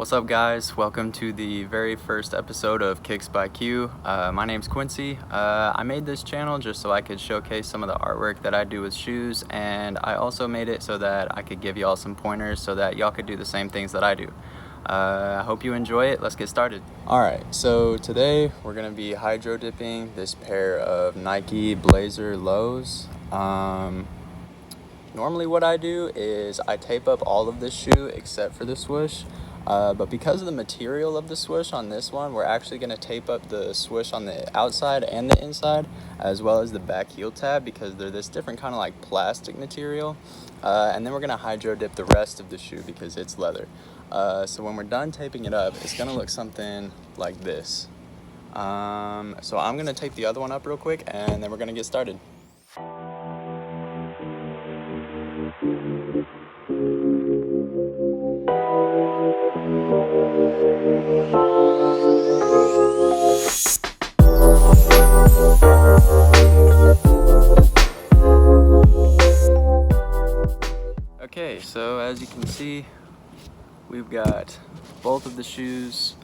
What's up, guys? Welcome to the very first episode of Kicks by Q. My name's Quincy. I made this channel just so I could showcase some of the artwork that I do with shoes, and I also made it so that I could give y'all some pointers so that y'all could do the same things that I do. I hope you enjoy it. Let's get started. Alright, so today we're going to be hydro dipping this pair of Nike Blazer lows. Normally what I do is I tape up all of this shoe except for the swoosh. But because of the material of the swoosh on this one, we're actually going to tape up the swoosh on the outside and the inside, as well as the back heel tab, because they're this different kind of like plastic material. And then we're going to hydro dip the rest of the shoe because it's leather. So when we're done taping it up, it's going to look something like this. So I'm going to tape the other one up real quick, and then we're going to get started. Okay, so as you can see, we've got both of the shoes.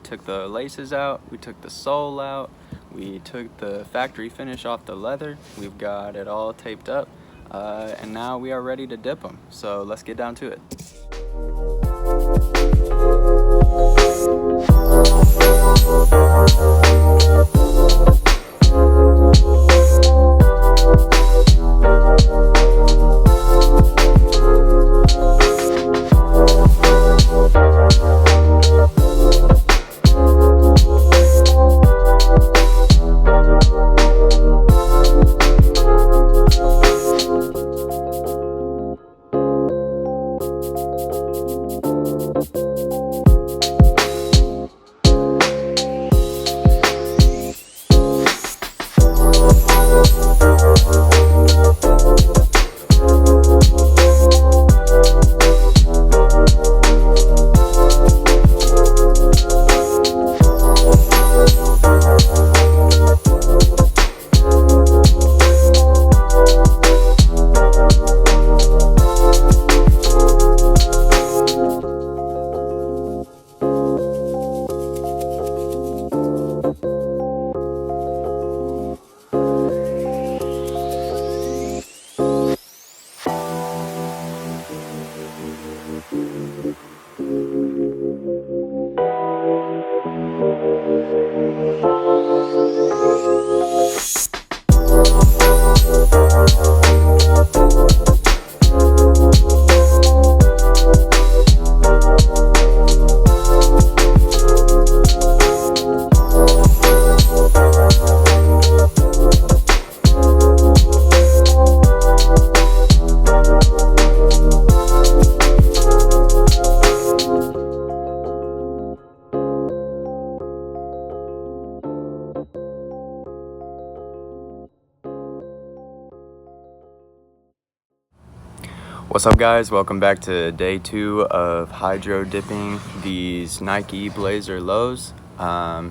Took the laces out, we took the sole out, we took the factory finish off the leather. We've got it all taped up, and now we are ready to dip them. So let's get down to it. What's up, guys? Welcome back to day 2 of hydro dipping these Nike Blazer lows.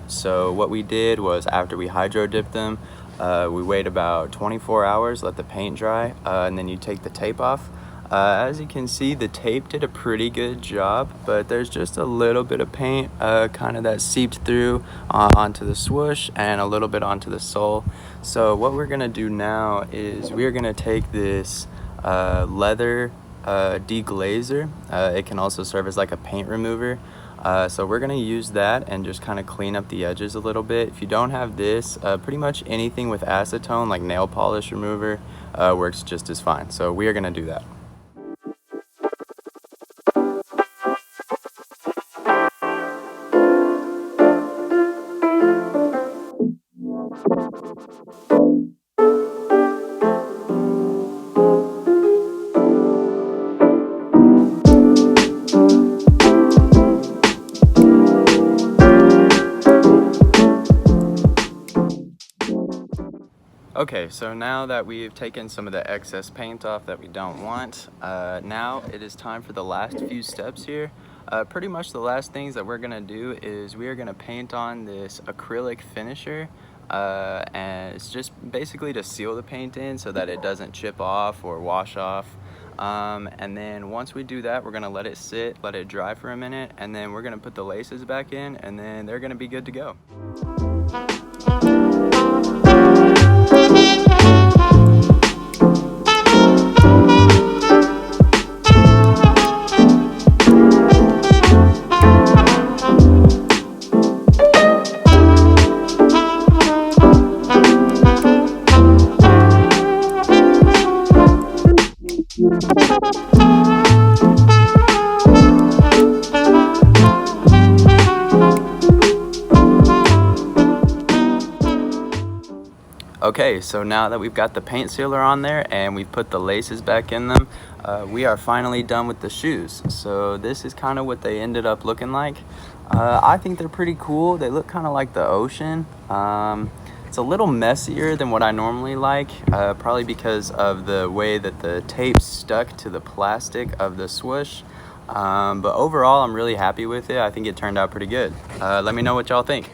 So what we did was, after we hydro dipped them, we wait about 24 hours, let the paint dry, and then you take the tape off. As you can see, the tape did a pretty good job, but there's just a little bit of paint kind of that seeped through onto the swoosh and a little bit onto the sole. So what we're gonna do now is we're gonna take this leather deglazer. It can also serve as like a paint remover. So we're gonna use that and just kind of clean up the edges a little bit. If you don't have this, pretty much anything with acetone, like nail polish remover, works just as fine. So we are gonna do that. Okay, so now that we've taken some of the excess paint off that we don't want, now it is time for the last few steps here. Pretty much the last things that we're gonna do is we are gonna paint on this acrylic finisher, and it's just basically to seal the paint in so that it doesn't chip off or wash off. And then once we do that, we're gonna let it sit, let it dry for a minute, and then we're gonna put the laces back in, and then they're gonna be good to go. Okay, so now that we've got the paint sealer on there and we've put the laces back in them, we are finally done with the shoes. So this is kind of what they ended up looking like. I think they're pretty cool. They look kind of like the ocean. It's a little messier than what I normally like, probably because of the way that the tape stuck to the plastic of the swoosh. But overall, I'm really happy with it. I think it turned out pretty good. Let me know what y'all think.